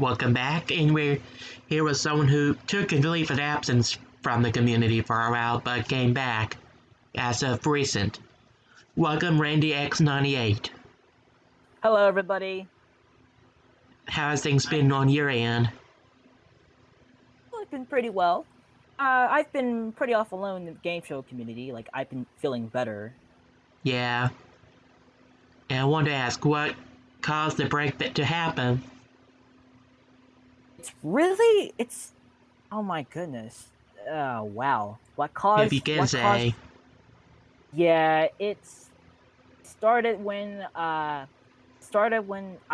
Welcome back, and we're here with someone who took a leave of absence from the community for a while, but came back as of recent. Welcome, Randy X98. Hello, everybody. How's things been on your end? Well, it's been pretty well. I've been pretty off alone in the game show community. Like, I've been feeling better. Yeah. And I wanted to ask, what caused the break to happen? It's oh my goodness. Wow. What If caused, you can what caused, say. yeah, it's started when, I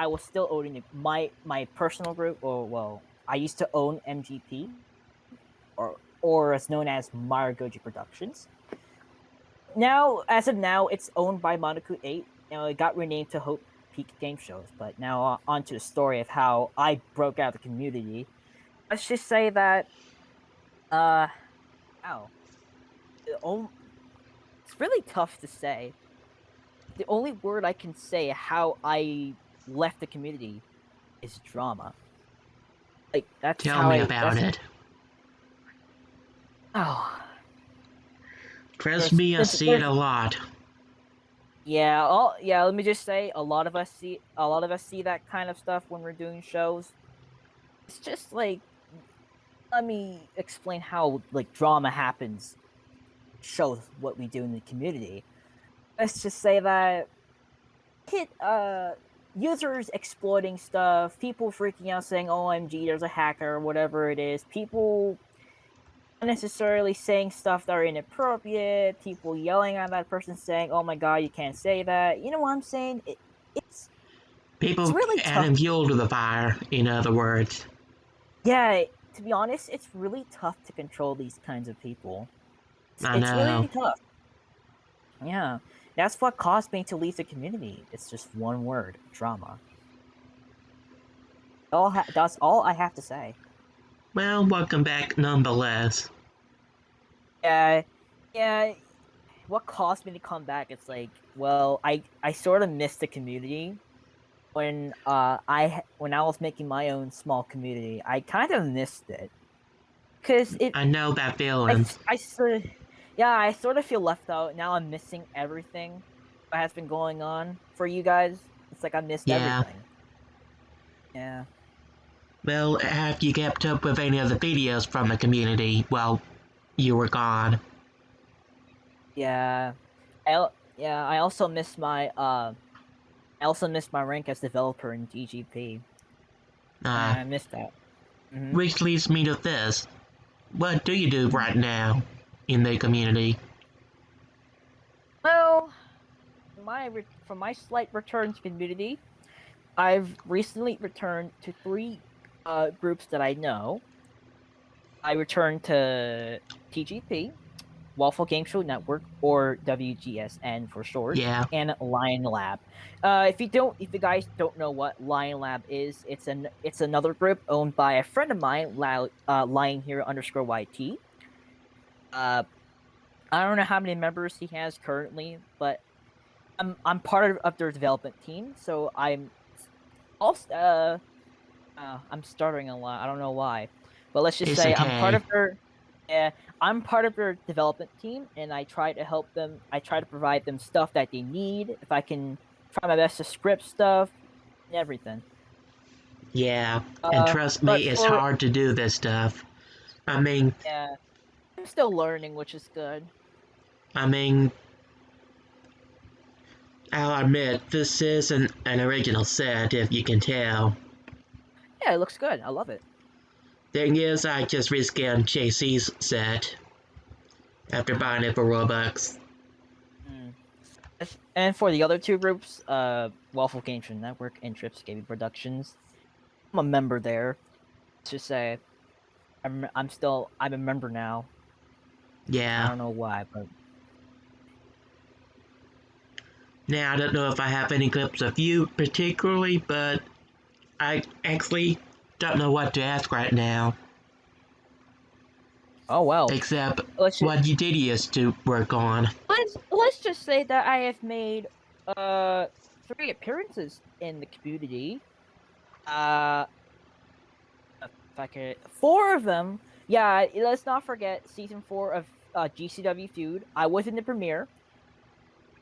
was still owning my personal group, or, well, I used to own MGP, or as known as Maragoji Productions. Now, as of now, it's owned by Monaco 8. It got renamed to Hope Peak Game Shows. But now, on to the story of how I broke out the community. Let's just say that, uh, wow, it's really tough to say. The only word I can say how I left the community is drama. Like, Tell me about it. Oh, Trust me, I see it there's a lot. yeah. Let me just say, a lot of us see that kind of stuff when we're doing shows. It's just like, let me explain how, like, drama happens, shows what we do in the community. Let's just say that hit users exploiting stuff, people freaking out saying OMG there's a hacker or whatever it is, people unnecessarily saying stuff that are inappropriate, people yelling at that person saying, oh my god, you can't say that. You know what I'm saying? It's People really tough. adding fuel to the fire, in other words. Yeah, to be honest, it's really tough to control these kinds of people. I It's know. really tough. Yeah, that's what caused me to leave the community. It's just one word: drama. That's all I have to say. Well, welcome back nonetheless. Yeah, yeah. What caused me to come back? It's like, well, I sort of missed the community when I was making my own small community. I kind of missed it because I know that I feeling. I sort of yeah I sort of feel left out now. I'm missing everything that has been going on for you guys. It's like I missed Yeah. everything. Yeah. Well, have you kept up with any of the videos from the community while you were gone? Yeah, I also miss my rank as developer in GGP. Uh, I missed that. Hmm. which leads me to this. What do you do right now in the community? Well, from my slight return to community, I've recently returned to three groups that I know. I returned to TGP, Waffle Game Show Network, or WGSN for short, Yeah. and Lion Lab. If you guys don't know what Lion Lab is, it's another group owned by a friend of mine, Lion Hero underscore YT. Uh, I don't know how many members he has currently, but I'm part of their development team, so also I'm stuttering a lot. I don't know why, but let's just It's say okay. I'm part of their development team, and I try to help them. I try to provide them stuff that they need. If I can try my best to script stuff and everything. Yeah. And trust But me, it's for hard to do this stuff. I mean, yeah, I'm still learning, which is good. I mean, I'll admit, this isn't an original set, if you can tell. Yeah, it looks good. I love it. Thing is, I just rescanned JC's set after buying it for Robux. Mm. And for the other two groups, Waffle Game Show Network and Trips Gaming Productions, I'm a member there. Let's just say I'm a member now. I Yeah. don't know why, but Now, I don't know if I have any clips of you particularly, but I actually don't know what to ask right now, oh well. except Let's just, what you did used to work on. let's just say that I have made uh 3 appearances in the community. Uh if I could, 4 of them. Yeah, let's not forget season 4 of GCW Feud. I was in the premiere.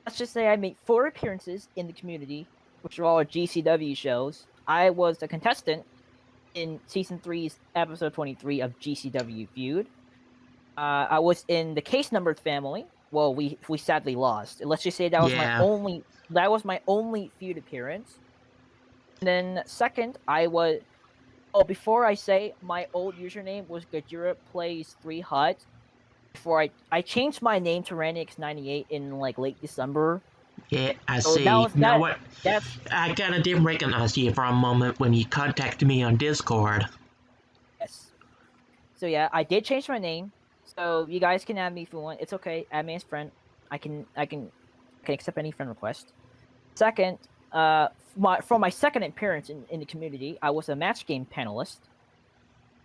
Let's just say I made 4 appearances in the community, which are all GCW shows. I was a contestant in season 3's episode 23 of GCW Feud. I was in the Case Numbered family. Well, we sadly lost. Let's just say that was Yeah. my only feud appearance. And then second, I was. Oh, before I say, my old username was Gajira Plays 3 Hut. Before I changed my name to RandyX98 in like late December. Yeah, I So see. Now what? That's I kinda didn't recognize you for a moment when you contacted me on Discord. yes. So yeah, I did change my name. So you guys can add me if you want. It's okay. Add me as friend. I can accept any friend request. Second, for my second appearance in the community, I was a match game panelist,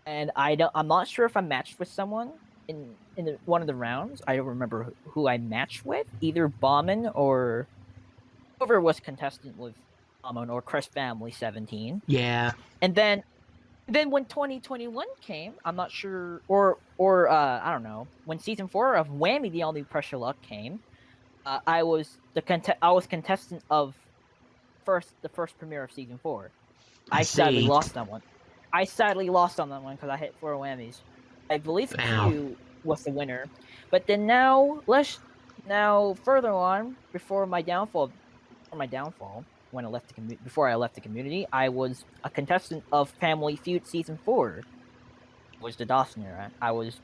and I'm not sure if I matched with someone in one of the rounds. I don't remember who I matched with, either Bauman or whoever was contestant with Bauman or Chris Family 17. Yeah. And then when 2021 came, I'm not sure, or I don't know, when season 4 of Whammy the All New Pressure Luck came, I was contestant of the first premiere of season 4. I sadly lost that one. I sadly lost on that one because I hit 4 whammies. I believe Q was the winner, but then now further on before my downfall, when I left before I left the community, I was a contestant of Family Feud season 4. It was the Dawson era. I was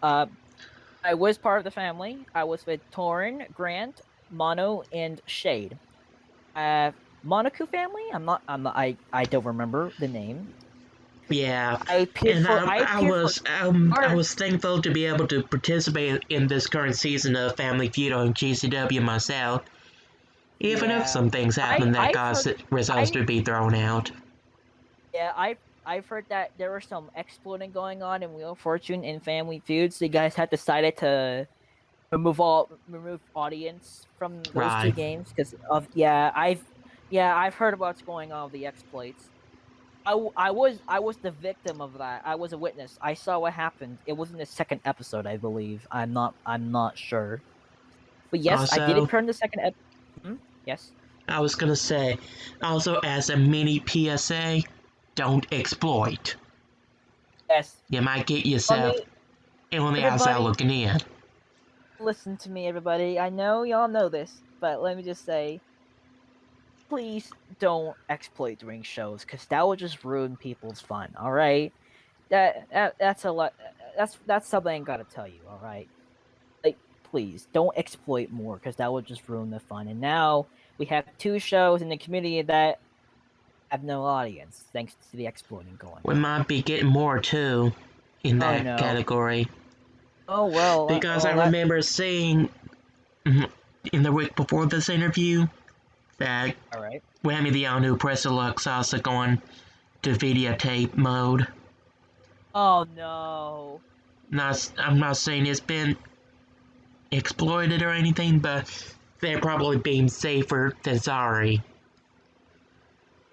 I was part of the family. I was with Torin, Grant, Mono, and Shade. Monaco family? I don't remember the name. Yeah. I was thankful to be able to participate in this current season of Family Feud on GCW myself. Even if some things happen that caused results to be thrown out. Yeah, I've heard that there was some exploiting going on in Wheel of Fortune and Family Feud, so you guys had decided to remove audience from those 2 games because of I've heard about what's going on with the exploits. I was the victim of that. I was a witness. I saw what happened. It was in the second episode, I believe. I'm not sure. But yes, Also, I did appear in the second episode. Yes. I was gonna say, also as a mini PSA, don't exploit. Yes. You might get yourself on the outside looking in. Listen to me, everybody. I know y'all know this, but let me just say, please don't exploit during shows, because that will just ruin people's fun. All right, that's a lot. That's something I gotta tell you. All right, like please don't exploit more, because that will just ruin the fun. And now we have 2 shows in the community that have no audience thanks to the exploiting going on. We might be getting more too in that category. Oh well, because I remember seeing in the week before this interview that Whammy the All New Pressure Luck's also going to videotape mode. Oh no. I'm not saying it's been exploited or anything, but they're probably being safer than sorry.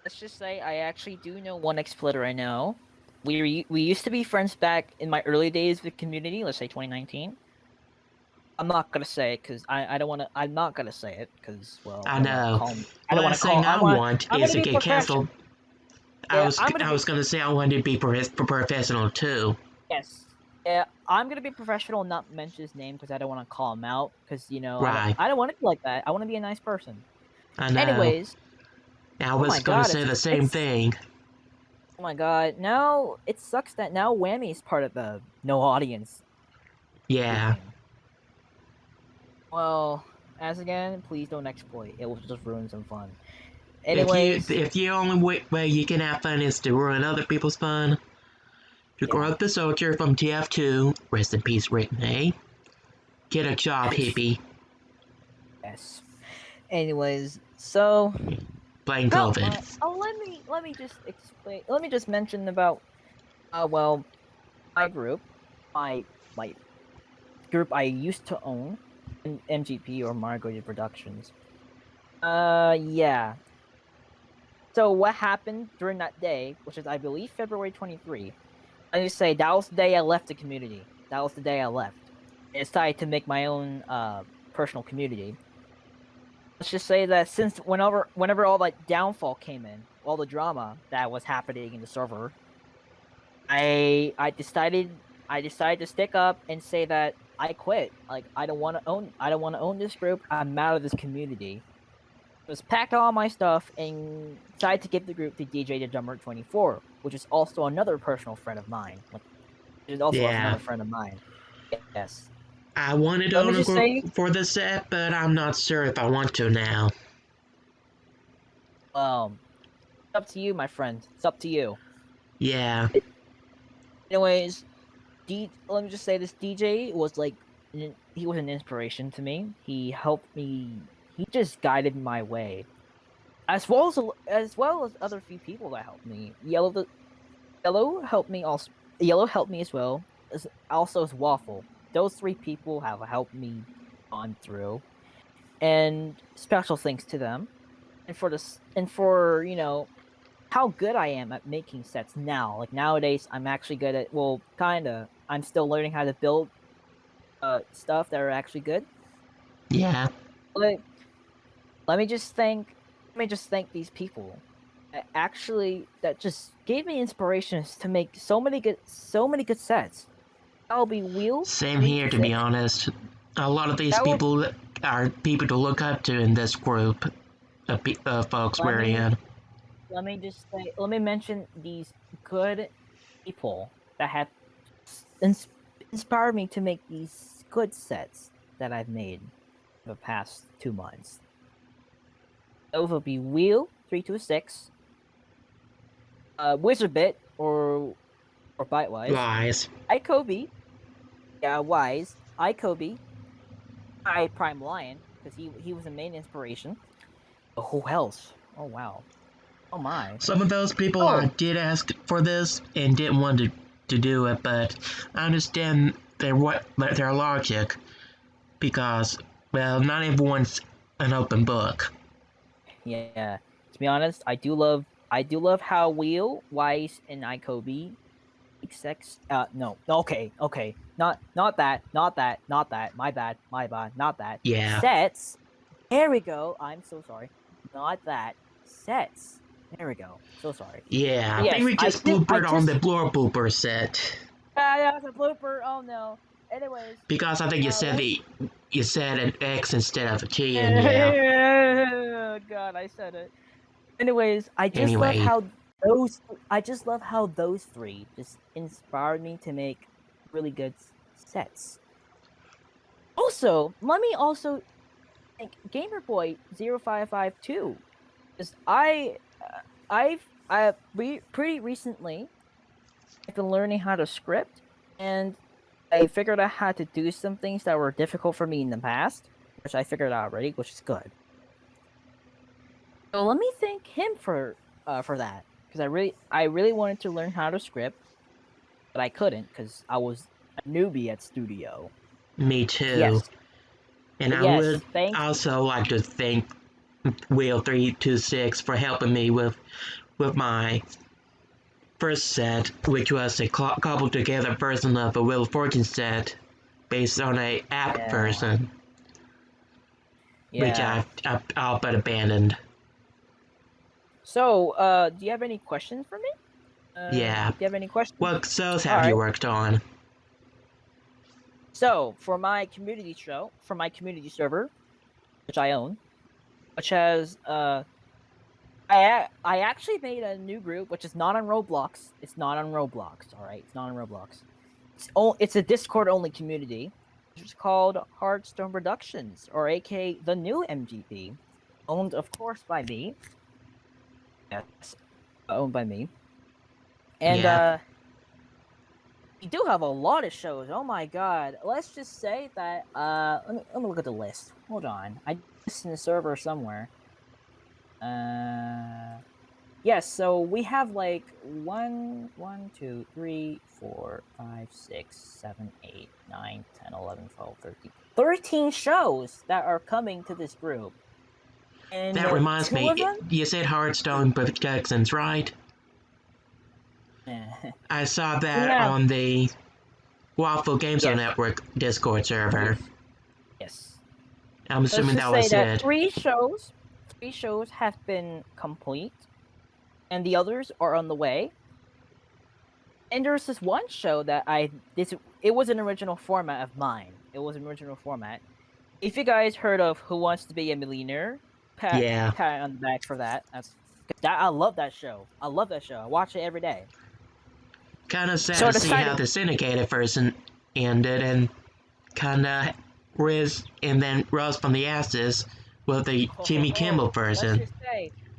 Let's just say I actually do know one exploiter I know. We used to be friends back in my early days with community, let's say 2019. I'm not gonna say it because I don't want to. I'm not gonna say it because I know. I don't want to call. I want is to get canceled. I was gonna say I wanted to be professional too. Yes. Yeah, I'm gonna be professional and not mention his name because I don't want to call him out because I don't want to be like that. I want to be a nice person. I know. Anyways, I was gonna say the same thing. Oh my god! Now it sucks that now Whammy is part of the no audience. Yeah. Well, as again, please don't exploit. It will just ruin some fun. Anyways, if the only way you can have fun is to ruin other people's fun, to grow up the soldier from TF2, rest in peace, Rick May. Get a job, hippie. Yes. Anyways, so playing COVID. Let me just explain. Let me just mention about my group, my group I used to own, MGP or Margolia Productions. Yeah. So what happened during that day, which is I believe February 23. I just say that was the day I left the community. That was the day I left. I decided to make my own personal community. Let's just say that since whenever all that downfall came in, all the drama that was happening in the server, I decided to stick up and say that I quit. Like I don't want to own this group. I'm out of this community. Just packed all my stuff and decided to give the group to DJ the Drummer 24, which is also another personal friend of mine. Which is also Yeah. another friend of mine. Yes. I wanted to Let me own a just group say, for this set, but I'm not sure if I want to now. it's up to you, my friend. It's up to you. Yeah. Anyways, let me just say this: DJ was like, he was an inspiration to me. He helped me. He just guided my way, as well as other few people that helped me. Yellow helped me also. Yellow helped me as well. Also as Waffle. Those three people have helped me on through, and special thanks to them. And for how good I am at making sets now. Like nowadays, I'm actually good at kinda. I'm still learning how to build stuff that are actually good. Yeah. Like let me just thank these people that just gave me inspirations to make so many good sets. That'll be Wheel Same here, to be 326. honest. A lot of these That will people are people to look up to in this group of folks let we're me in. let me mention these good people that have ins- inspired me to make these good sets that I've made the past 2 months. Those will be Wheel 326, Wizardbit or Bitewise, Lies. iKobe, yeah, Wise, iKobe, I Prime Lion because he was the main inspiration. But who else? Oh wow, oh my, Some of those people I oh did ask for this and didn't want to do it, but I understand their logic because, well, not everyone's an open book. yeah. To be honest, I do love how Wheel, Wise, and iKobe sex. No, okay, not that. My bad, not that. Yeah. Sets. There we go. I'm so sorry. Not that. Sets. There we go. So sorry. Yeah, But I think yes, we just bloopered on the blooper set. that was a blooper. Oh no. Anyways, Because I think let's. you said an X instead of a T, and yeah. God, I said it. Anyways, Anyway, those. I just love how those three just inspired me to make really good sets. Also, let me also thank GamerBoy0552 because pretty recently I've been learning how to script, and I figured out how to do some things that were difficult for me in the past, which I figured out already, which is good. So let me thank him for that because I really wanted to learn how to script, but I couldn't because I was a newbie at studio. me But too. yes, And but I would yes, thank also like to thank Wheel326 for helping me with my first set, which was a cobbled together version of a Wheel of Fortune set based on a app yeah, version, which yeah. I all but abandoned. So, do you have any questions for me? Yeah. Do you have any questions? What shows All have you right. worked on? So, for my community server, which I own, which has I actually made a new group, which is not on Roblox. It's not on Roblox. All right, it's not on Roblox. It's a Discord only community, which is called Hearthstone Productions, or aka the new MGP, owned of course by me. Yes, owned by me, and Yeah. we do have a lot of shows. Oh my god. Let's just say that let me look at the list. Hold on. I just in the server somewhere. Yes, so we have like 13 shows that are coming to this group. And That reminds two me, of them? you said Hearthstone Productions, right? I saw that Yeah. on the Waffle Games Yes. Network Discord server. Yes. I'm assuming Let's that just was say that it. three shows have been complete, and the others are on the way. And there's this one show that it was an original format of mine. It was an original format. If you guys heard of Who Wants to Be a Millionaire, pat Yeah. on the back for that. I love that show. I love that show. I watch it every day. Kind of sad So I to see how decided- the syndicated version ended, and kind of then rose from the ashes with the Jimmy Kimmel version.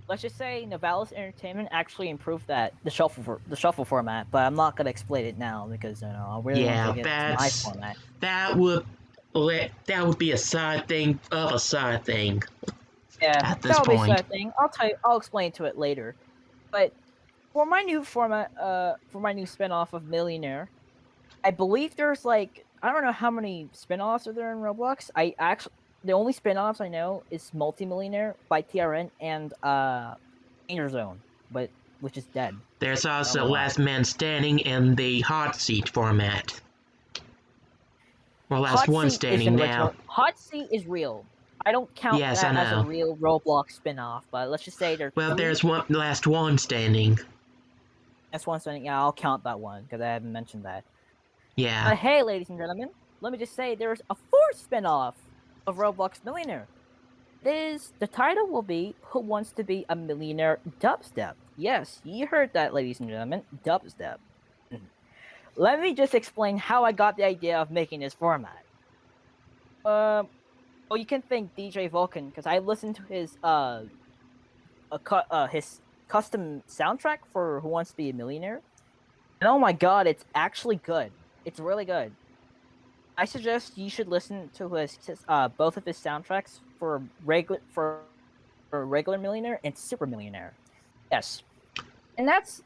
Let's just say Novalis Entertainment actually improved the shuffle format, but I'm not gonna explain it now because I really want to get into my format. That would be a side thing of a side thing. Yeah, at this that'll be a point. side thing. I'll explain to it later. But for my new format, for my new spinoff of Millionaire, I believe there's like I don't know how many spinoffs are there in Roblox. The only spinoffs I know is Multimillionaire by TRN and Danger Zone, which is dead. There's also Last Man Standing in the hot seat format. Well, Last One Standing now. Hot seat is real. I don't count Yes, that I as a know. real Roblox spinoff, but let's just say There's one Last One Standing. That's one standing. Yeah, I'll count that one because I haven't mentioned that. Yeah. But hey, ladies and gentlemen, let me just say there's a fourth spinoff of Roblox Millionaire. The title will be Who Wants to Be a Millionaire Dubstep. Yes, you heard that, ladies and gentlemen. Dubstep. Let me just explain how I got the idea of making this format. Well, you can thank DJ Vulcan because I listened to his custom soundtrack for Who Wants to Be a Millionaire, and oh my god, it's actually good. It's really good. I suggest you should listen to his both of his soundtracks for regular Millionaire and Super Millionaire. Yes, and that's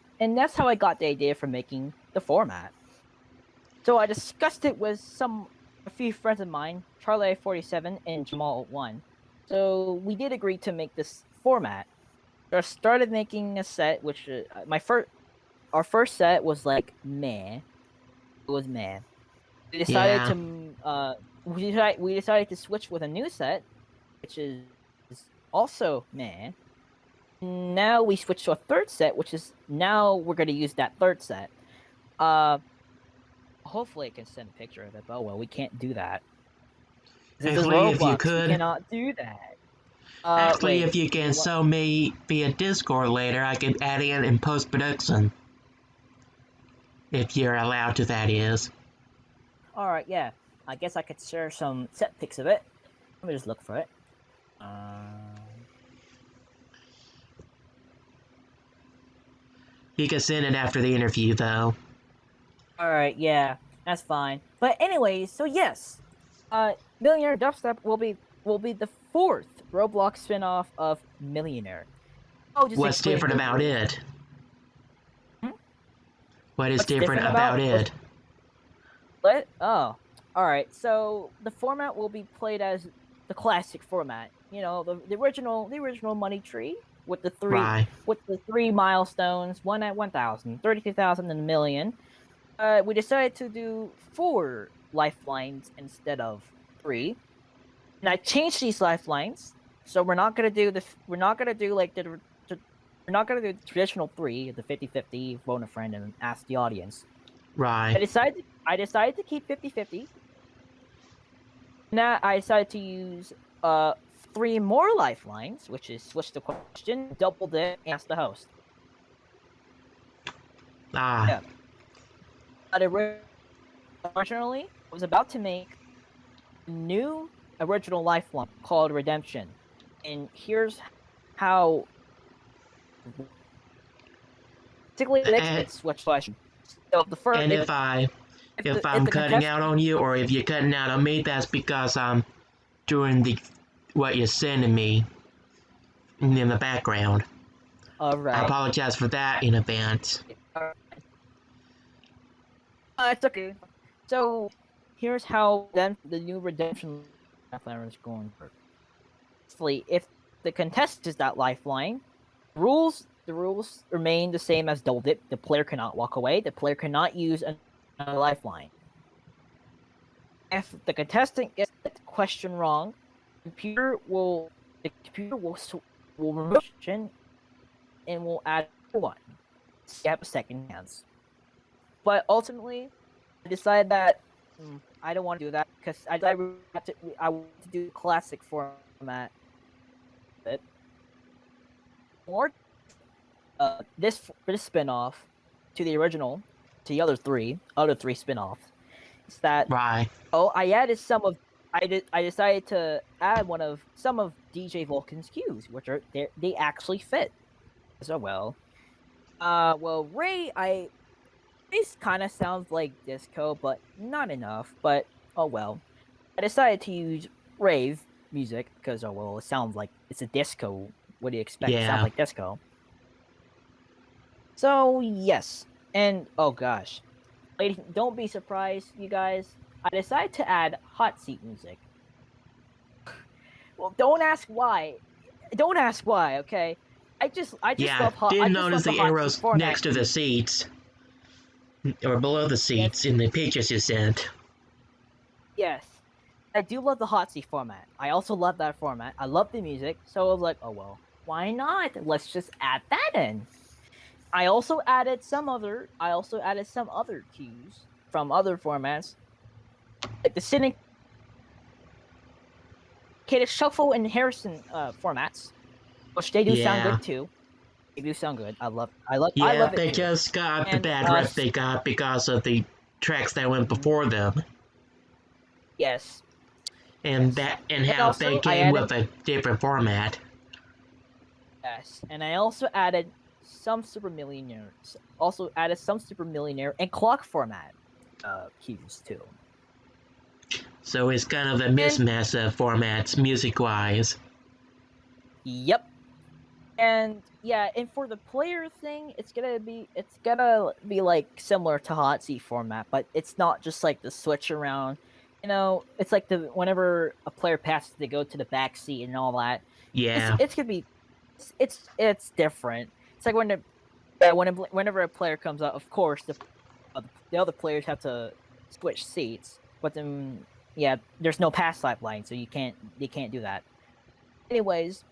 how I got the idea for making the format. So I discussed it with a few friends of mine, Charlie 47 and Jamal 1. So we did agree to make this format. So I started making a set, which our first set was like meh. It was meh. We decided we decided to switch with a new set, which is also meh. Now we switch to a third set, which is now we're going to use that third set. Hopefully I can send a picture of it, but well, we can't do that. Actually, if you could, we cannot do that. Actually, if you can show me via Discord later, I can add in post-production. If you're allowed to, that is. Alright, yeah. I guess I could share some set pics of it. Let me just look for it. You can send it after the interview, though. Alright, yeah. That's fine. But anyways, so yes. Millionaire Dubstep will be the fourth Roblox spinoff of Millionaire. What's different about it? What is different about it? What? Oh, alright. So the format will be played as the classic format. You know, the original money tree with the three milestones, 1 at 1,000, 32,000, and a million. We decided to do 4 lifelines instead of 3. And I changed these lifelines, so we're not gonna do the traditional 3, the 50-50, phone a friend and ask the audience. Right. I decided to keep 50-50. Now I decided to use 3 more lifelines, which is switch the question, double dip, ask the host. Yeah. But originally, I was about to make a new original lifeline called Redemption, and here's how. Particularly, it's switch question. So the first. And if I'm cutting out on you, or if you're cutting out on me, that's because I'm doing what you're sending me in the background. Alright. I apologize for that in advance. It's okay. So, here's how the new Redemption lifeline is going for. If the contest is that lifeline. The rules remain the same as Double Dip. The player cannot walk away. The player cannot use another lifeline. If the contestant gets the question wrong, the computer will remove the question and will add one. So you have a second chance. But ultimately, I decided that I don't want to do that because I want to do classic format. But more this spin-off to the original, to the other three spin-offs. Is that Right. I decided to add some of DJ Vulcan's cues, which are they actually fit. So well, Ray, this kind of sounds like disco, but not enough. But oh well, I decided to use rave music because it sounds like it's a disco. What do you expect? It sounds like disco. So yes, and oh gosh, ladies, don't be surprised, you guys. I decided to add hot seat music. Well, don't ask why. Don't ask why. Okay, I just love hot. Didn't I just notice love the arrows next to the seats or below the seats in the pictures you sent. Yes, I do love the hot seat format. I also love that format. I love the music, so I was like, oh well, why not? Let's just add that in. I also added some other cues from other formats, like the syndicated shuffle and Harrison formats, which they do sound good too. They do sound good. I love it. They just got the bad rep they got because of the tracks that went before them. Yes. And how they came with a different format. Yes, and I also added some Super Millionaire and clock format cues too. So it's kind of a mismatch of formats music-wise. Yep. And yeah, and for the player thing, it's gonna be like similar to hot seat format, but it's not just like the switch around. You know, it's like whenever a player passes, they go to the back seat and all that. Yeah. It's gonna be it's different. It's like whenever a player comes out, of course the other players have to switch seats, but then there's no pass lifeline, so they can't do that. Anyways,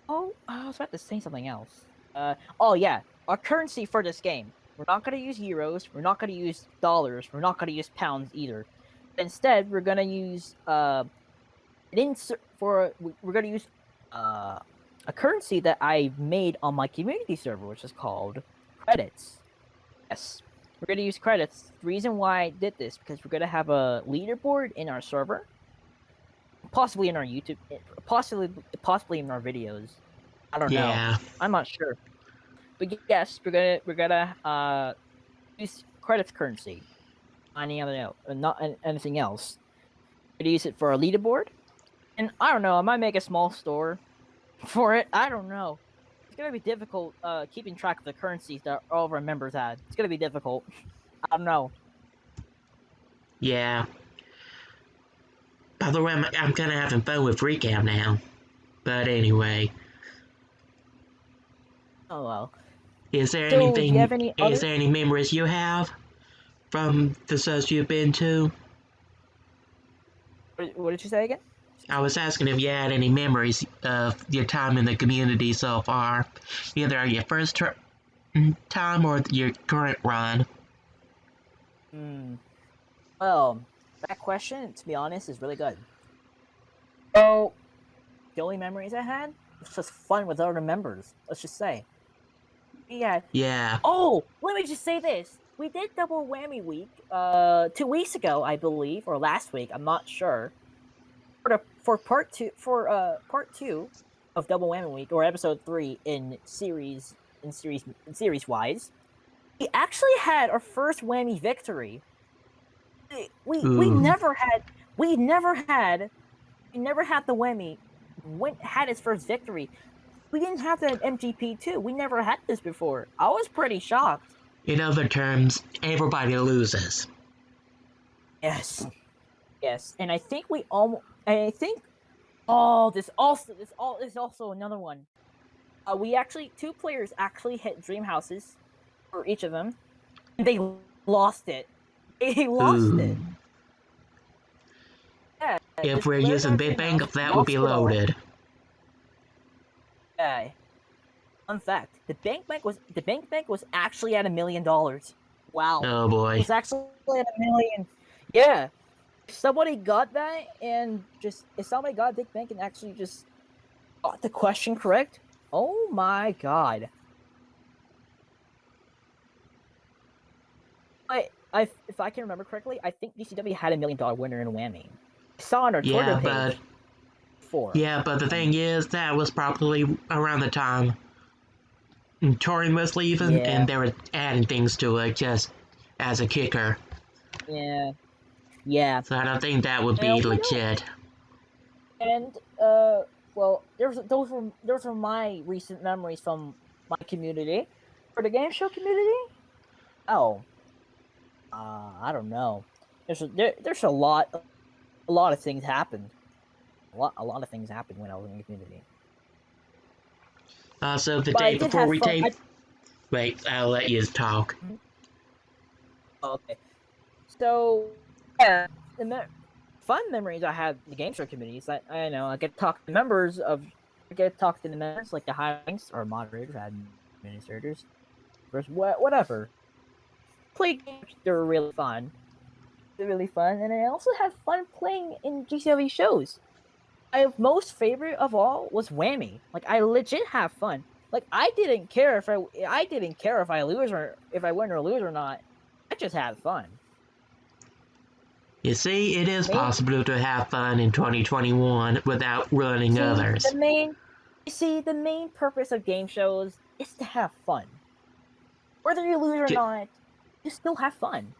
I was about to say something else. Our currency for this game. We're not gonna use euros. We're not gonna use dollars. We're not gonna use pounds either. Instead, we're gonna use we're gonna use a currency that I made on my community server, which is called credits. Yes, we're going to use credits. The reason why I did this because we're going to have a leaderboard in our server, possibly in our YouTube, possibly in our videos. I don't know. I'm not sure. But yes, we're gonna use credits currency. Not anything else. We're gonna use it for our leaderboard, and I don't know. I might make a small store for it. I don't know. It's gonna be difficult keeping track of the currencies that all of our members had. It's gonna be difficult. I don't know. Yeah. By the way, I'm kind of having fun with Recap now. But anyway. Oh well. Is there any memories you have from the shows you've been to? What did you say again? I was asking if you had any memories of your time in the community so far, either your first time or your current run. Well, that question, to be honest, is really good. So, the only memories I had was just fun with other members. Let's just say. Yeah. Oh, let me just say this. We did Double Whammy Week 2 weeks ago, I believe, or last week. I'm not sure. For part two of Double Whammy Week, or episode 3 in series wise, we actually had our first whammy victory. We never had the whammy had its first victory. We didn't have that MGP2. We never had this before. I was pretty shocked. In other terms, everybody loses. Yes, and I think Oh, this also another one. We actually 2 players actually hit dream houses for each of them. And they lost it. They lost Ooh. it. Yeah, If this we're player using got dream BitBank, house, that would be lost it all. loaded. Yeah. Fun fact: the bank bank was actually at $1 million. Wow, Oh it boy. was actually at $1 million. Yeah, if somebody got that and just if somebody got big bank and actually just got the question correct, oh my god! If I can remember correctly, I think DCW had $1 million winner in Whammy. I saw on our Twitter Yeah, page before. but the thing is, that was probably around the time Torin was leaving, Yeah, and they were adding things to it just as a kicker. yeah, yeah. So I don't think that would be And we don't. legit. And well, those were my recent memories from my community. For the game show community, oh, I don't know. There's a lot of things happened. A lot of things happened when I was in the community. Also, the But I day did before have we fun. tape. Wait, I'll let you talk. Oh, okay. So yeah, fun memories I have in the game show communities. I know I get to talk to members of, I get to talk to the members like the high ranks or moderators, administrators, whatever. Play games. They're really fun. They're really fun, and I also had fun playing in GCW shows. My most favorite of all was Whammy. Like I legit have fun. Like I didn't care if I didn't care if I lose or if I win or lose or not. I just had fun. You see, it is Main possible to have fun in 2021 without ruining see others. the main purpose of game shows is to have fun. Whether you lose or J- not, you still have fun.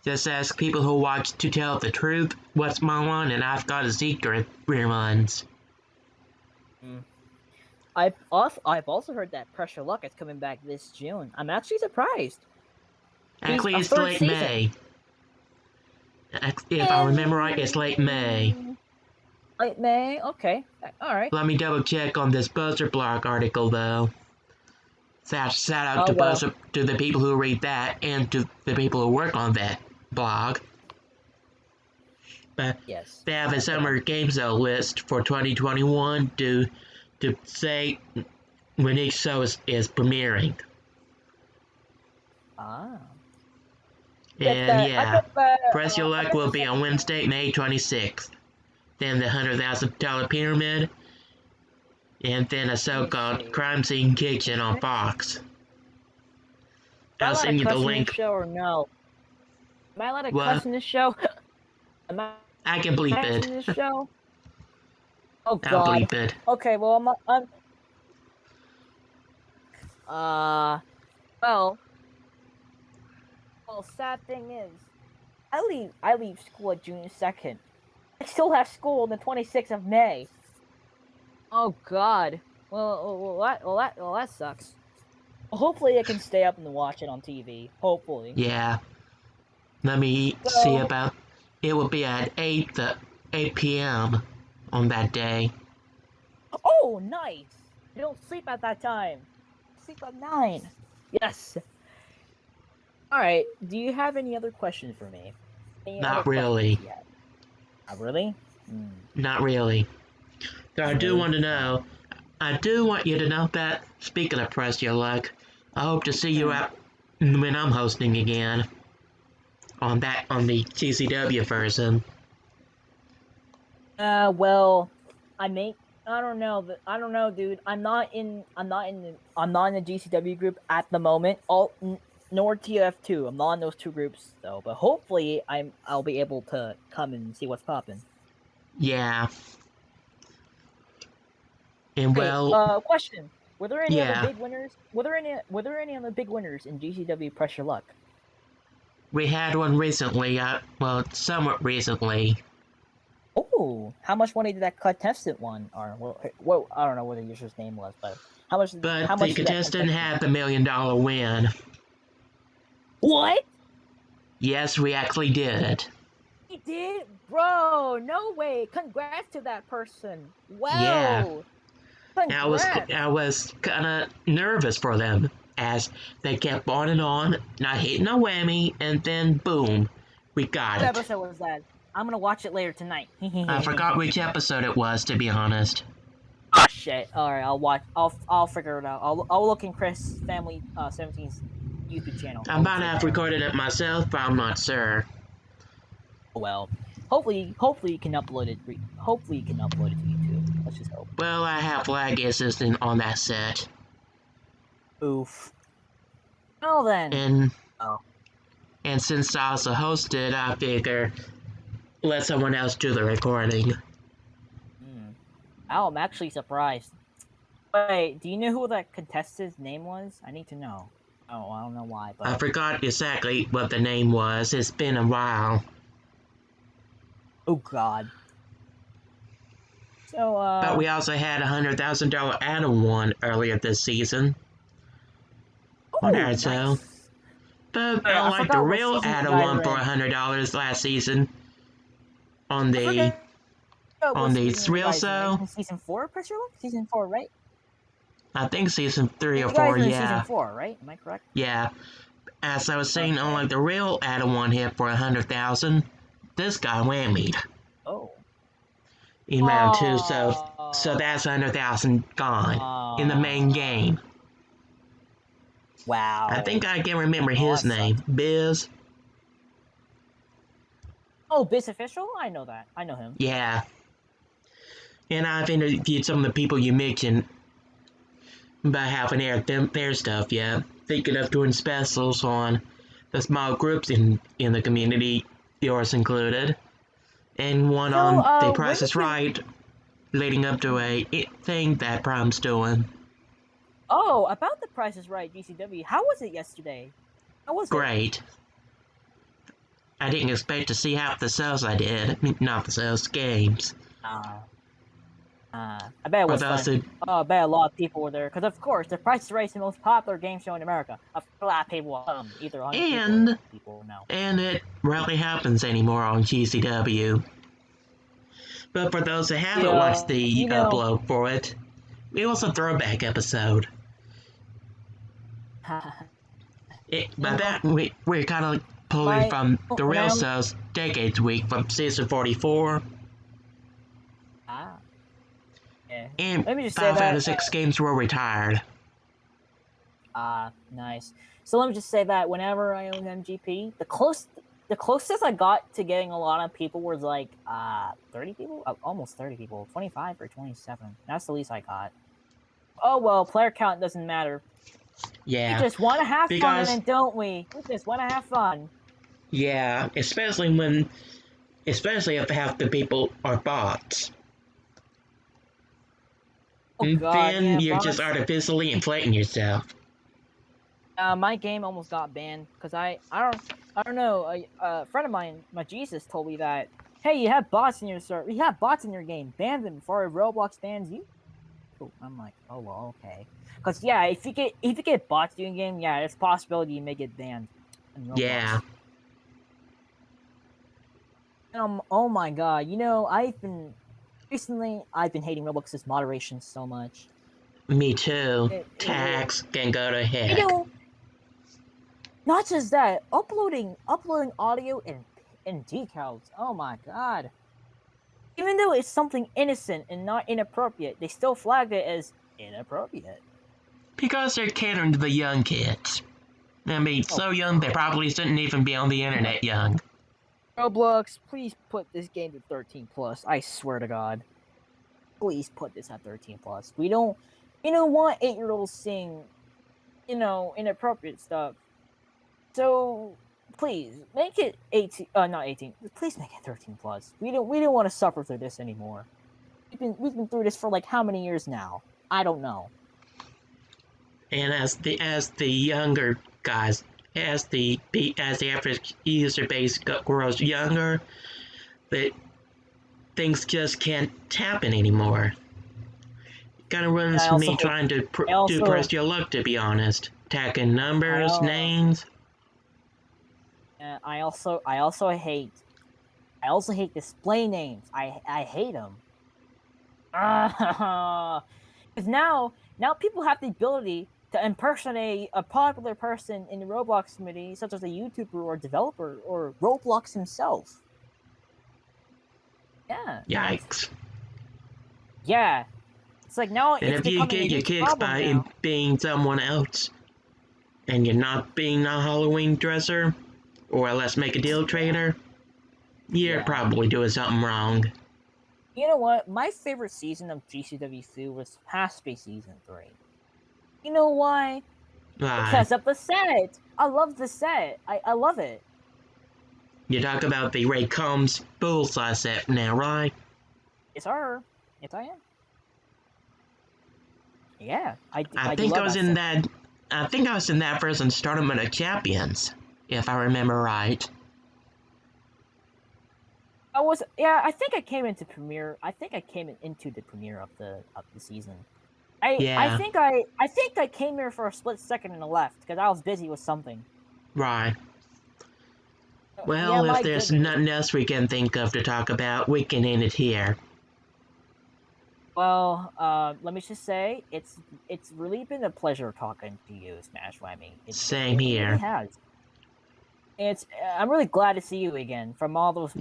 just ask people who watch To Tell the Truth what's my one, and I've got a secret reruns. Mm. I've also heard that Pressure Luck is coming back this June. I'm actually surprised. Actually, A it's third late season. May. If I remember right, it's late May. Late May. Okay. All right. Let me double check on this Buzzer blog article though. Shout out Oh to well. Buzzer, to the people who read that, and to the people who work on that blog. But Yes. they have a summer game show list for 2021 to say when each show is premiering. Ah. And I yeah, bet that. Press Your I Luck bet will the be on second. Wednesday, May 26th. Then the $100,000 Pyramid, and then a show Let me called see. Crime Scene Kitchen on Fox. Am I I'll allowed to send you the cuss in this link. show or no? Am I allowed to cuss What? in this show? Am I I can bleep in it. this show? Oh I'll God. bleep it. Okay. Well, uh. Well. Well. Sad thing is, I leave school at June 2nd. I still have school on the 26th of May. Oh God. Well, that sucks. Hopefully, I can stay up and watch it on TV. Hopefully. Yeah. Let me see So. about. It will be at 8 p.m. on that day. Oh, nice. I don't sleep at that time. I sleep at 9. Yes. All right. Do you have any other questions for me? Any other Not questions really. yet? Not really. Not really. So I Not do really. want to know. I do want you to know that, speaking of Press Your Luck, I hope to see you out when I'm hosting again. On the GCW version. Well, I may. I don't know. I don't know, dude. I'm not in the GCW group at the moment. Nor TF2. I'm not in those two groups though. But hopefully, I'll be able to come and see what's popping. Yeah. And Hey, well, question. Were there any other yeah. big winners? Were there any other big winners in GCW Pressure Luck? We had one recently, well, somewhat recently. Oh, how much money did that contestant won? Or well, I don't know what the user's name was, but how much? But How the much did that contestant contestant? had the $1 million win. What? Yes, we actually did it. He did? Bro, no way. Congrats to that person. Yeah, Wow. Congrats. I was kind of nervous for them as they kept on, not hitting a whammy, and then boom, we got What it. episode was that? I'm gonna watch it later tonight. I forgot which episode it was, to be honest. Oh shit. Alright, I'll watch. I'll figure it out. I'll look in Chris Family 17's YouTube channel. I I'll look might for have that. recorded it myself, but I'm not sure. Well, hopefully you can upload it. Hopefully you can upload it to YouTube. Let's just hope. Well, I have lag assistant on that set. Oof. Well then. And Oh. and since I also hosted, I figure let someone else do the recording. Oh, I'm actually surprised. Wait, do you know who that contestant's name was? I need to know. Oh, I don't know why, but I forgot exactly what the name was. It's been a while. oh god. So But we also had a $100,000 Adam one earlier this season. oh, Alright, nice. but I I like the forgot what real season you Adam guys one were for in. $100 last season. On the What on the season you real guys were in. show. In season 4, Pressure Look? Season 4, right? I think season 3 or You 4, guys were in yeah. season 4, right? Am I correct? Yeah. As I was saying, Okay. unlike the real Adam one hit for 100,000, this guy whammied Oh. in round 2, so that's 100,000 gone in the main game. Wow. I think I can remember Oh, his that name, Biz. Oh, Biz Official? I know that. I know him. Yeah. And I've interviewed some of the people you mentioned, but I haven't aired their stuff yet. Thinking of doing specials on the small groups in the community, yours included, and one So, on The when Price we is can- Right, leading up to a thing that Prime's doing. Oh, about The Price is Right, GCW. How was it yesterday? How was it? Great. I didn't expect to see half the sales I did. I mean, not the sales, games. I bet it was fun. I bet a lot of people were there because, of course, The Price is Right is the most popular game show in America. A lot of people will come, either 100 people now. And it rarely happens anymore on GCW. But for those that haven't watched the upload for it, it was a throwback episode. By that, we're kind of pulling from the real sales Decades Week from season 44. Yeah. And let me just 5 say out of 6 games were retired. Nice. So let me just say that whenever I owned MGP, the closest I got to getting a lot of people was like 30 people, almost 30 people, 25 or 27. That's the least I got. Oh well, player count doesn't matter. Yeah. We just want to have fun, and don't we? We just want to have fun. Yeah, especially if half the people are bots. Oh god, then you're just artificially inflating yourself. My game almost got banned because I don't know. A friend of mine, my Jesus, told me that hey, you have bots in your server. You have bots in your game. Ban them before Roblox bans you. I'm like, oh well, okay. Because yeah, if you get bots doing game, yeah, there's a possibility you may get banned. Yeah. Oh my god, you know, recently I've been hating Roblox's moderation so much. Me too. Tax can go to heck. You know, not just that, uploading audio and decals. Oh my god. Even though it's something innocent and not inappropriate, they still flagged it as inappropriate. Because they're catering to the young kids. I mean, so young they probably shouldn't even be on the internet young. Roblox, please put this game to 13 plus. I swear to God. Please put this at 13 plus. We don't want 8-year-olds seeing, inappropriate stuff. So please make it 18. Not 18. Please make it 13 plus. We don't want to suffer through this anymore. We've been through this for like how many years now? I don't know. And as the younger guys, as the average user base grows younger, that things just can't happen anymore. Kind of runs me trying to press your luck, to be honest. Tacking numbers, names. I also hate I also hate display names. I hate them. Because now people have the ability to impersonate a popular person in the Roblox community, such as a YouTuber or developer or Roblox himself. Yeah. Yikes. Yeah. It's like now And it's if you becoming a get your huge kicks problem by now. being someone else, and you're not being a Halloween dresser, or a Let's Make a Deal trader, you're Yeah. probably doing something wrong. You know what? My favorite season of GCW2 was past Space Season 3. You know why? Why? Because of the set. I love the set. I love it. You talk about the Ray Combs Bullseye set now, right? It's her. Yes, I am. Yeah, I I do think I love was that in set. that. I think I was in that person's Tournament of Champions, if I remember right. I think I came into premiere. I think I came into the premiere of the season. I Yeah, think I came here for a split second and left because I was busy with something. right. Yeah, Well, if my there's goodness. nothing else we can think of to talk about, we can end it here. Well, let me just say it's really been a pleasure talking to you, Smash Whammy. Same It really here. has. I'm really glad to see you again from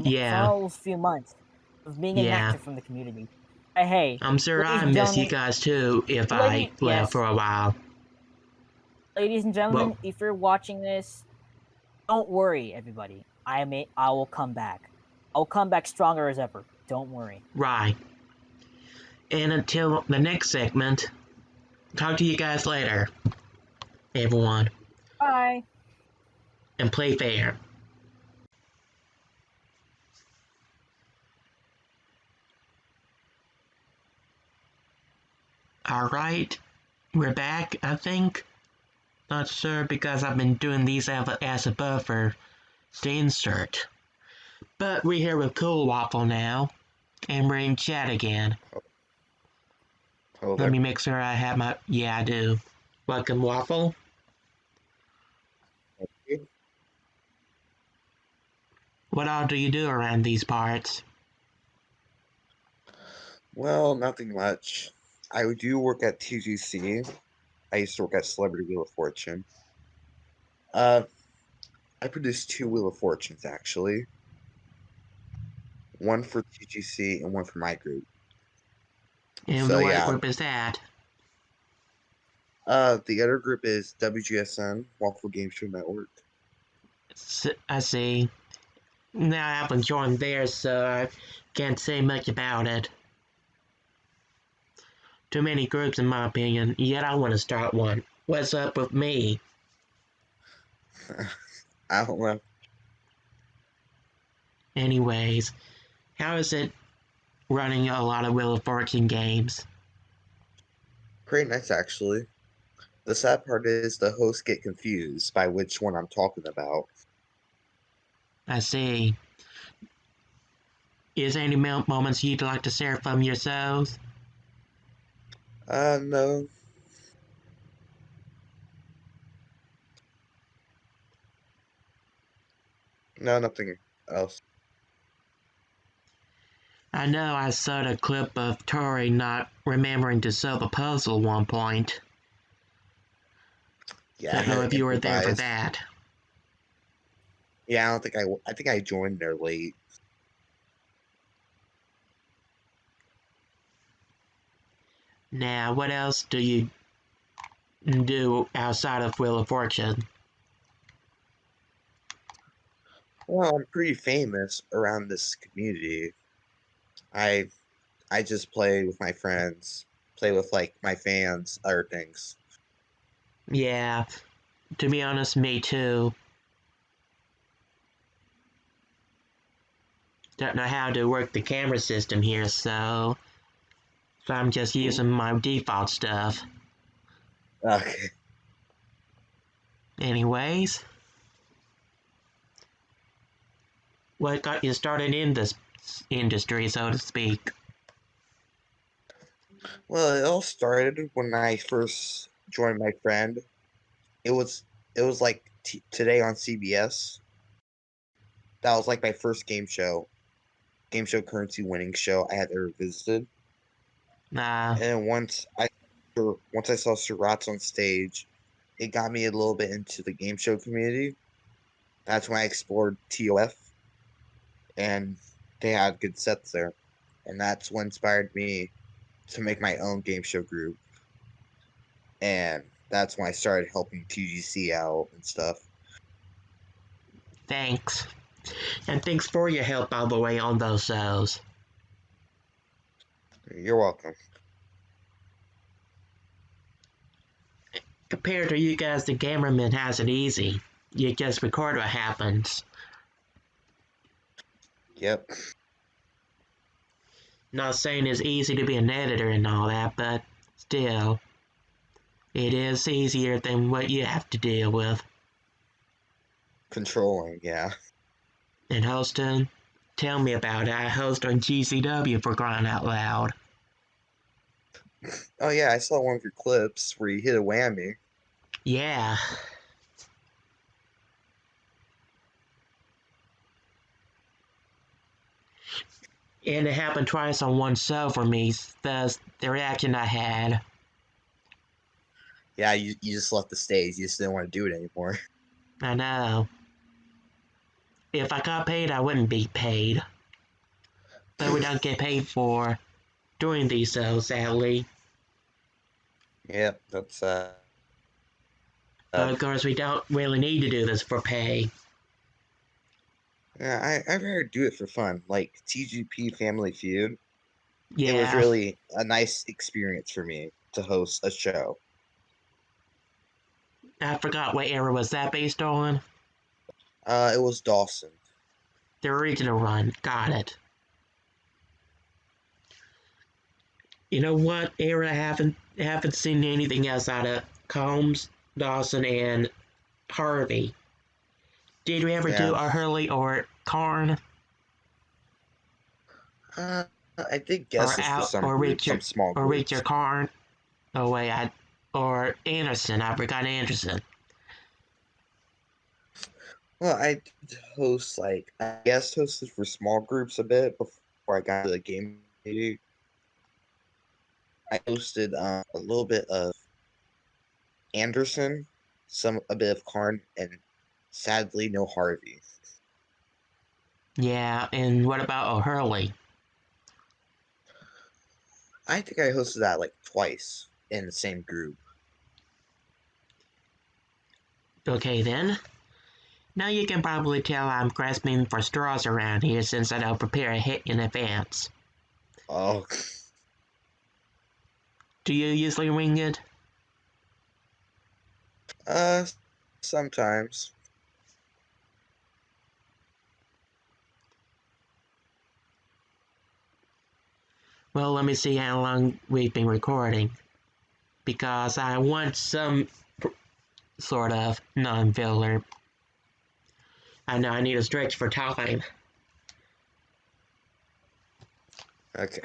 Yeah, all those few months of being yeah. inactive from the community. Hey, I'm sure ladies I and miss you gentlemen, guys too if I left yes, for a while. ladies and Well, gentlemen, if you're watching this, don't worry, everybody. I will come back. I'll come back stronger as ever. Don't worry. right. And until the next segment, talk to you guys later, everyone, Bye. and play fair. Alright, we're back, I think. Not sure because I've been doing these as above for the insert. But we're here with Cool Waffle now, and we're in chat again. Hello Let there. me make sure I have my. Yeah, I do. Welcome, Waffle. What all do you do around these parts? Well, nothing much. I do work at TGC. I used to work at Celebrity Wheel of Fortune. Uh, I produced two Wheel of Fortunes actually. One for TGC and one for my group. And So what yeah. group is that? The other group is WGSN, Waffle Game Show Network. I see. Now I haven't joined there, so I can't say much about it. Too many groups, in my opinion, yet I want to start one. What's up with me? I don't know. Anyways, how is it running a lot of Wheel of Fortune games? Pretty nice actually. The sad part is the hosts get confused by which one I'm talking about. I see. Is there any moments you'd like to share from yourselves? No. No, nothing else. I know I saw a clip of Tori not remembering to solve a puzzle at one point. Yeah, I Don't know had if to you were there for improvise. that. Yeah, I think I joined there late. Now, what else do you do outside of Wheel of Fortune? Well, I'm pretty famous around this community. I I just play with my friends, play with like my fans, other things. Yeah, to be honest, me too. Don't know how to work the camera system here, so I'm just using my default stuff. Okay. Anyways, what got you started in this industry, so to speak? Well, it all started when I first joined my friend. It was it was like today on CBS. That was like my first game show. game show currency winning show I had ever visited. Nah, And once I saw Sriracha on stage, it got me a little bit into the game show community. That's when I explored TOF, and they had good sets there. And that's what inspired me to make my own game show group. And that's when I started helping TGC out and stuff. thanks. And thanks for your help, by the way, on those shows. You're welcome. Compared to you guys, the cameraman has it easy. You just record what happens. Yep. Not saying it's easy to be an editor and all that, but still, it is easier than what you have to deal with. Controlling, yeah. And hosting, tell me about it. I host on GCW for crying out loud. Oh yeah, I saw one of your clips where you hit a whammy. Yeah. And it happened twice on one show for me, thus the reaction I had. Yeah, you just left the stage. You just didn't want to do it anymore. I know. If I got paid, I wouldn't be paid. But we don't get paid for doing these shows, sadly. Yep, that's But of course, we don't really need to do this for pay. yeah, I'd rather do it for fun. Like TGP Family Feud. Yeah. It was really a nice experience for me to host a show. I forgot what era was that based on. It was Dawson. The original run. Got it. You know what era I haven't seen anything else out of Combs, Dawson, and Harvey. Did we ever do a Hurley or Karn? I did guesses for some groups, some small or groups. Richard Karn. Oh wait, or Anderson. I forgot Anderson. Well, I did host I guest hosted for small groups a bit before I got to the game meeting. I hosted a little bit of Anderson, a bit of Karn, and sadly no Harvey. Yeah, and what about O'Hurley? I think I hosted that twice in the same group. Okay then. Now you can probably tell I'm grasping for straws around here since I don't prepare a hit in advance. Oh. Do you usually wing it? Sometimes. Well, let me see how long we've been recording. Because I want some sort of non-filler. I know I need a stretch for time. Okay.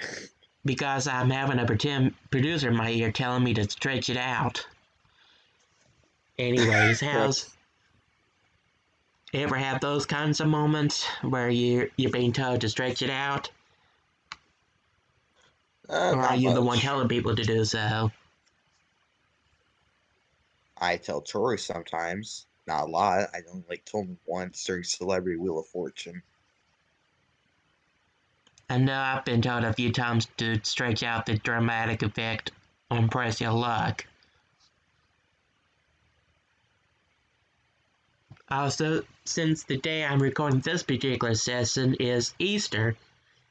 Because I'm having a pretend producer in my ear telling me to stretch it out. Anyways, ever have those kinds of moments where you're being told to stretch it out? Or are you the one telling people to do so? I tell Tori sometimes. Not a lot. I only told him once during Celebrity Wheel of Fortune. I know I've been told a few times to stretch out the dramatic effect on Press Your Luck. Also, since the day I'm recording this particular session is Easter,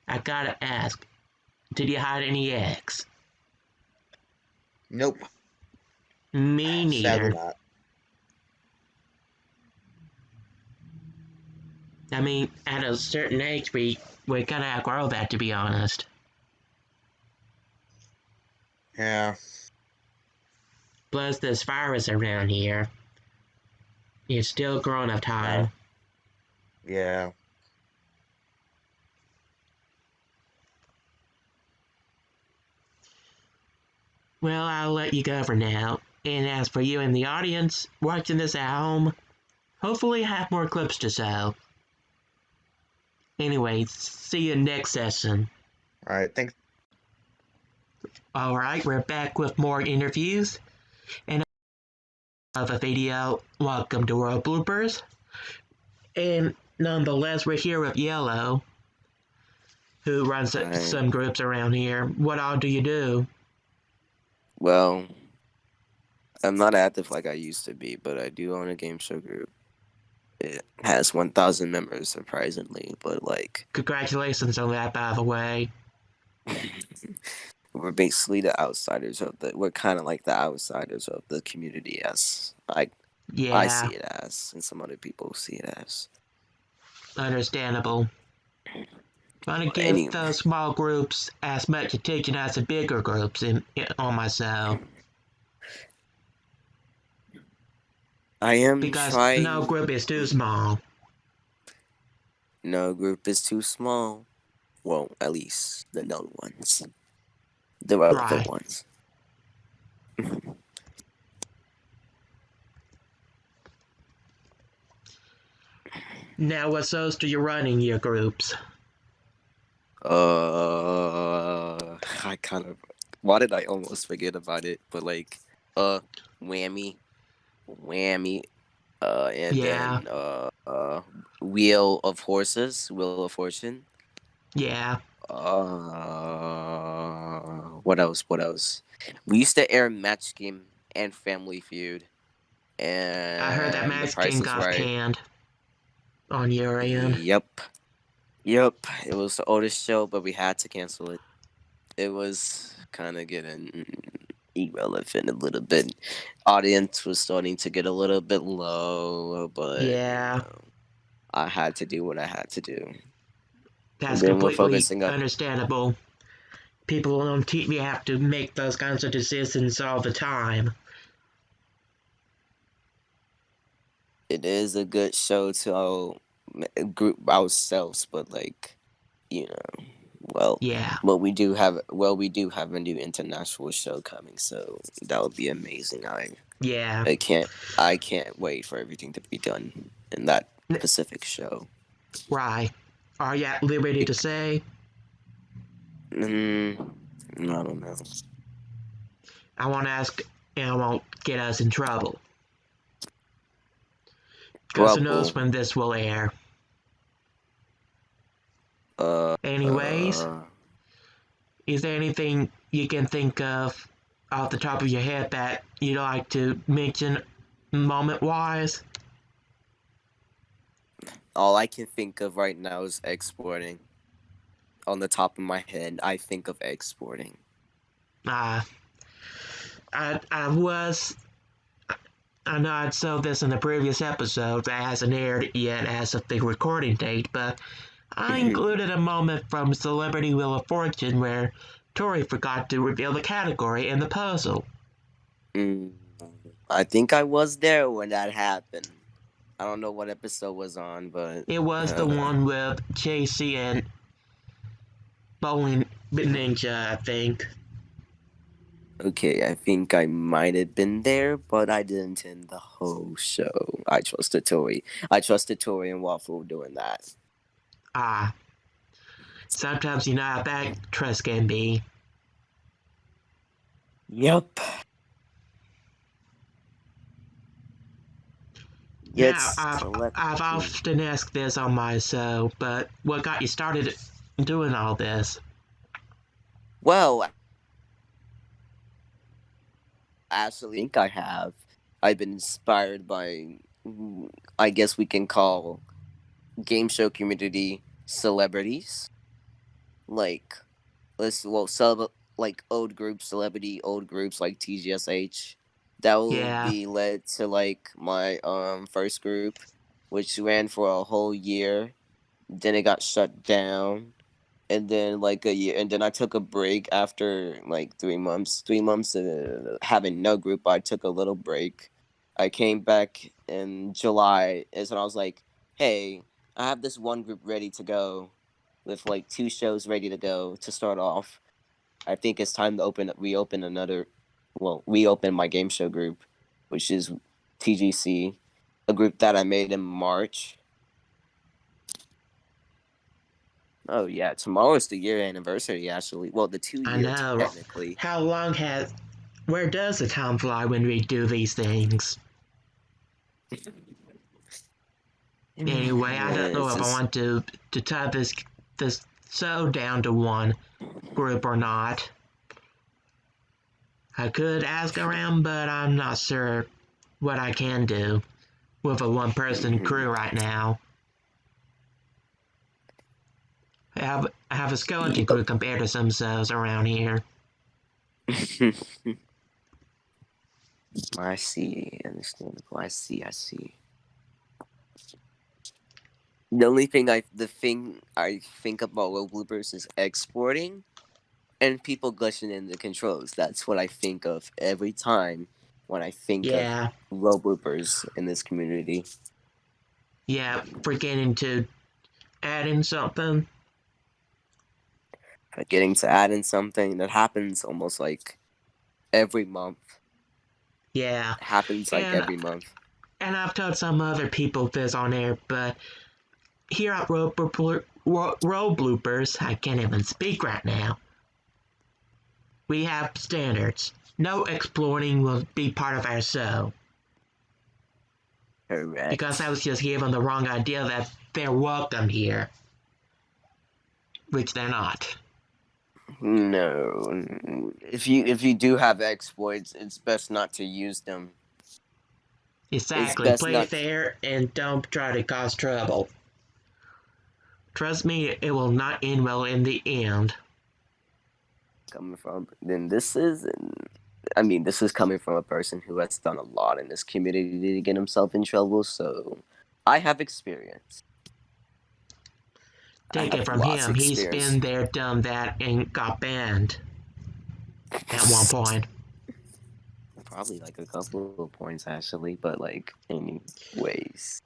I gotta ask, did you hide any eggs? Nope. Me neither. Sadly not. I mean, at a certain age, we kind of outgrow that, to be honest. Yeah. Plus, this virus around here. It's still growing up time. Yeah. Well, I'll let you go for now. And as for you in the audience, watching this at home, hopefully I have more clips to show. Anyway, see you next session. All right, thanks. Alright, we're back with more interviews. And of a video, welcome to World Bloopers. And nonetheless, we're here with Yellow, who runs some groups around here. What all do you do? Well, I'm not active like I used to be, but I do own a game show group. It has 1,000 members, surprisingly, but like... Congratulations on that, by the way. We're basically the outsiders of the... We're kind of like the outsiders of the community, as I see it as, and some other people see it as. Understandable. Want to give the small groups as much attention as the bigger groups on myself. I am because trying... no group is too small. No group is too small. Well, at least the known ones. The relevant ones. Now, what shows do you run in your groups? I kind of... Why did I almost forget about it? But like, Whammy, and then Wheel of Horses, Wheel of Fortune. Yeah. What else? We used to air Match Game and Family Feud. And I heard that Match Game got canned on your end. Yep. It was the oldest show, but we had to cancel it. It was kind of getting irrelevant a little bit. Audience was starting to get a little bit low, but I had to do what I had to do. That's completely understandable. People on TV have to make those kinds of decisions all the time. It is a good show to group ourselves, but like, we do have a new international show coming, so that would be amazing. I can't wait for everything to be done in that Pacific show. Right. Are you at liberty to say? I don't know. I won't ask, and I won't get us in trouble. Because who knows when this will air. Anyways, is there anything you can think of off the top of your head that you'd like to mention moment-wise? All I can think of right now is exporting. On the top of my head, I think of exporting. I know I'd said this in the previous episode that hasn't aired yet as of the recording date, but I included a moment from Celebrity Wheel of Fortune where Tori forgot to reveal the category in the puzzle. I think I was there when that happened. I don't know what episode was on, but... It was the one with JC and Bowling Ninja, I think. Okay, I think I might have been there, but I didn't attend the whole show. I trusted Tori and Waffle doing that. Sometimes you know how bad trust can be. Yep. Now, I've often asked this on my show, but what got you started doing all this? Well, actually, I think I have. I've been inspired by, I guess we can call game show community celebrities. Like, old groups like TGSH. That will be led to like my first group, which ran for a whole year. Then it got shut down, and then like a year, and then I took a break after like 3 months. 3 months having no group. I took a little break. I came back in July, and so I was like, "Hey, I have this one group ready to go, with like 2 shows ready to go to start off. I think it's time to reopen my game show group, which is TGC, a group that I made in March." Oh yeah, tomorrow's the year anniversary. Actually, well, the 2 I years know. technically. How long has... Where does the time fly when we do these things? Anyway, I don't know if I want to tie this show down to one group or not. I could ask around, but I'm not sure what I can do with a one-person crew right now. I have a skeleton crew compared to some shows around here. I see. Understandable. I see. The thing I think about Road Bloopers is exporting and people glitching in the controls. That's what I think of every time when I think of Road Bloopers in this community. Yeah, forgetting to add in something. Forgetting to add in something that happens almost like every month. Yeah. It happens like every month. And I've told some other people this on air, but here at Road Bloopers, I can't even speak right now. We have standards. No exploring will be part of our show. Correct. Because I was just given the wrong idea that they're welcome here. Which they're not. No. If you do have exploits, it's best not to use them. Exactly. Play fair and don't try to cause trouble. Trust me, it will not end well in the end. This is coming from a person who has done a lot in this community to get himself in trouble, so I have experience. Take it from him, he's been there, done that, and got banned. At one point. Probably like a couple of points, actually, but like, anyways.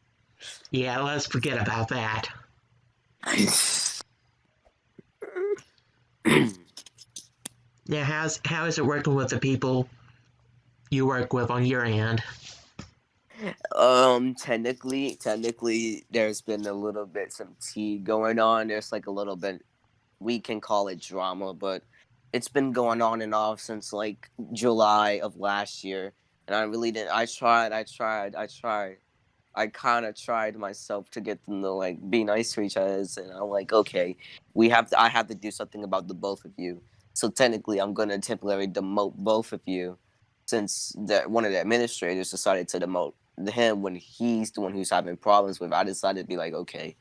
Yeah, let's forget about that. Now, how is it working with the people you work with on your end? Technically, there's been a little bit some tea going on. There's like a little bit, we can call it drama, but it's been going on and off since like July of last year. And I really didn't, I kind of tried myself to get them to like be nice to each other. And I'm like, okay, I have to do something about the both of you. So technically, I'm going to temporarily demote both of you since one of the administrators decided to demote him when he's the one who's having problems with. I decided to be like, okay,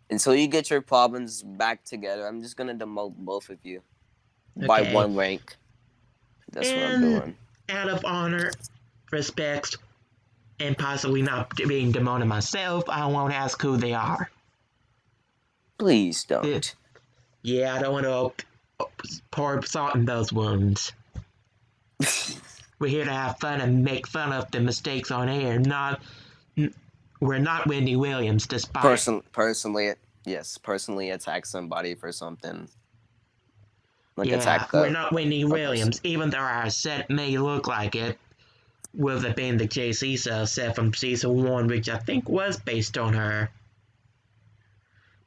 until you get your problems back together, I'm just going to demote both of you by one rank. That's what I'm doing. Out of honor, respect, and possibly not being demoted myself, I won't ask who they are. Please don't. Yeah, I don't want to pour salt in those wounds. We're here to have fun and make fun of the mistakes on air. We're not Wendy Williams, despite... Personally attack somebody for something. Like we're not Wendy Williams, even though our set may look like it. With it being the JC set from Season 1, which I think was based on her.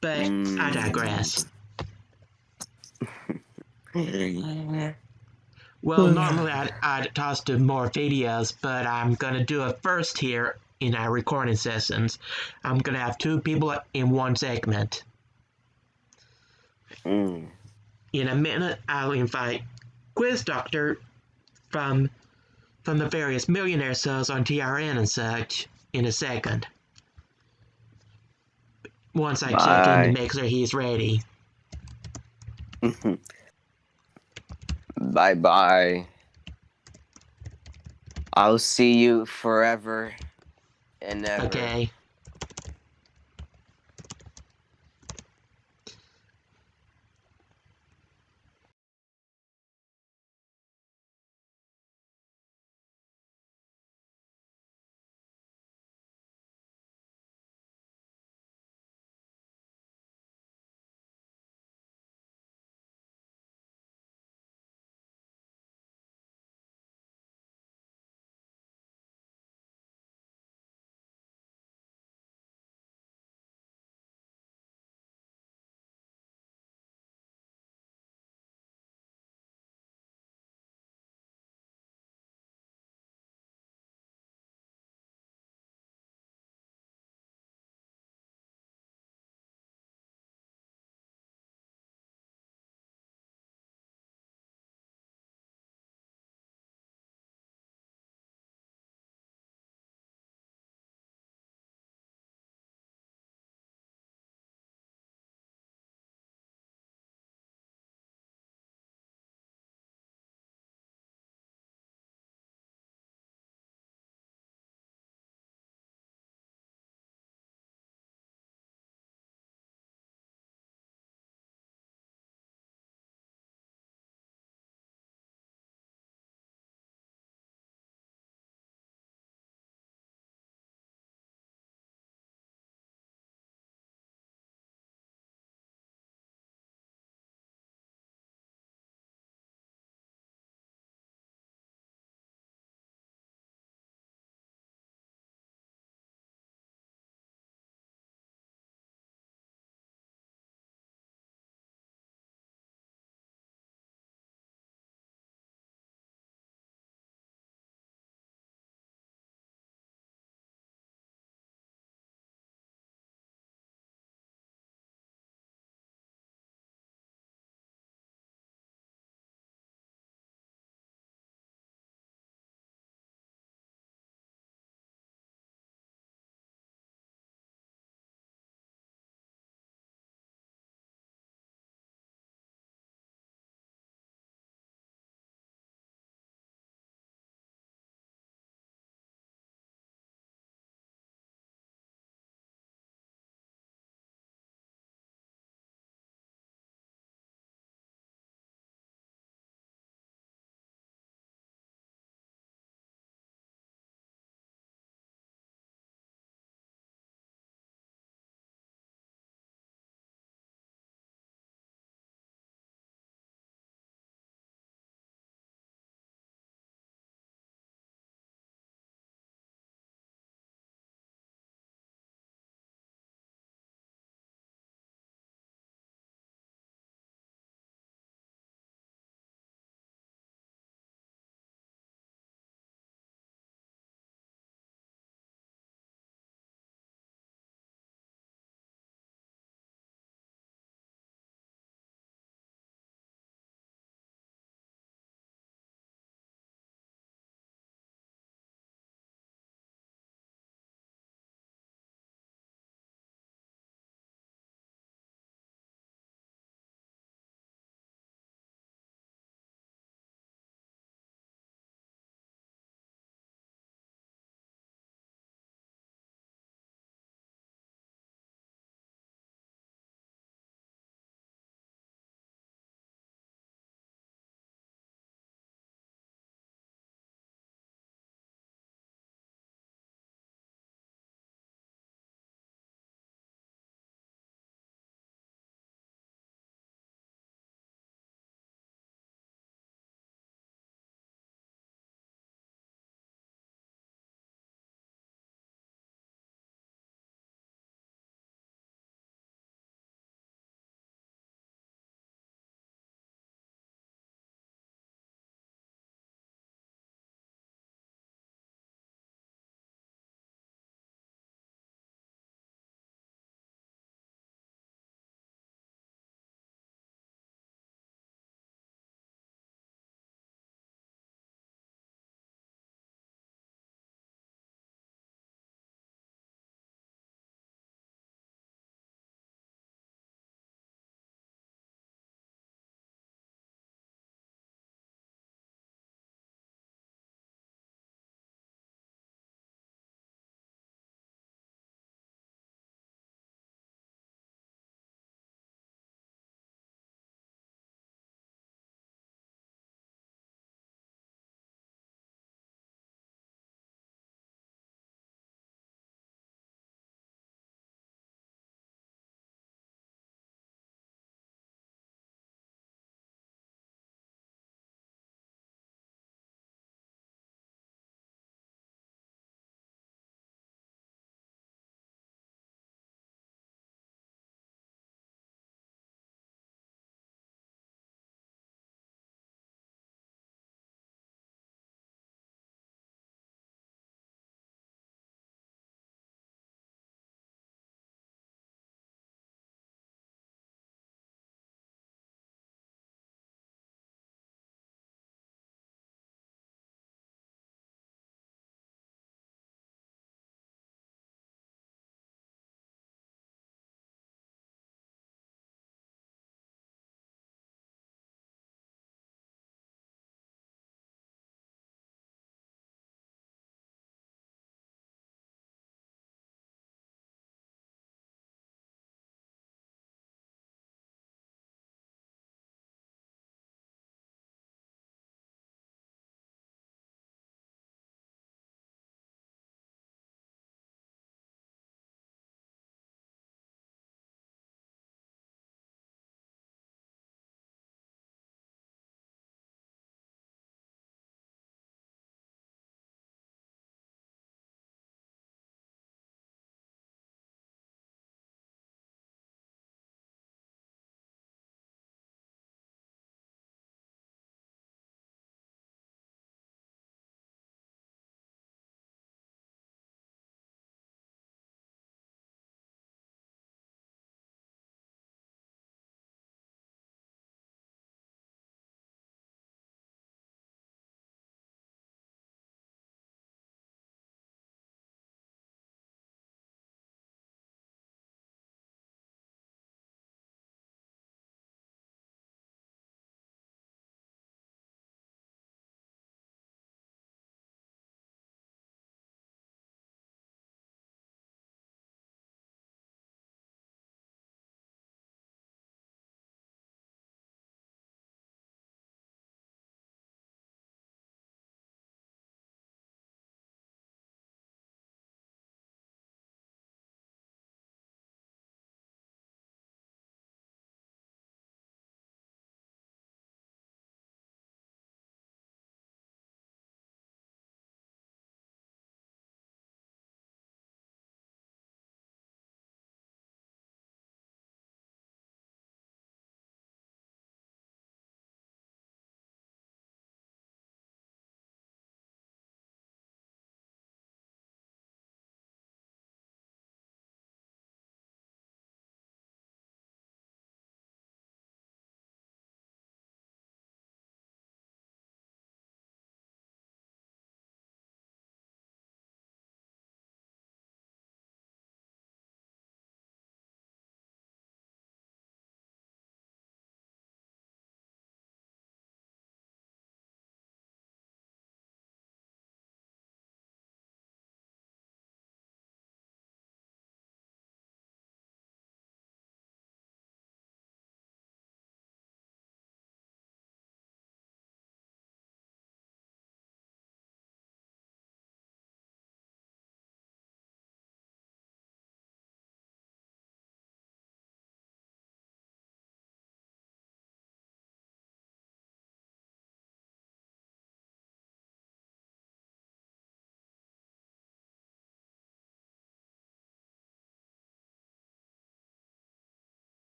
But I digress. Well, normally I'd toss to more videos, but I'm going to do it first here in our recording sessions. I'm going to have 2 people in one segment. In a minute, I'll invite Quiz Doctor from the various millionaire shows on TRN and such in a second. Once I check in to make sure he's ready. Bye-bye. I'll see you forever and ever. Okay.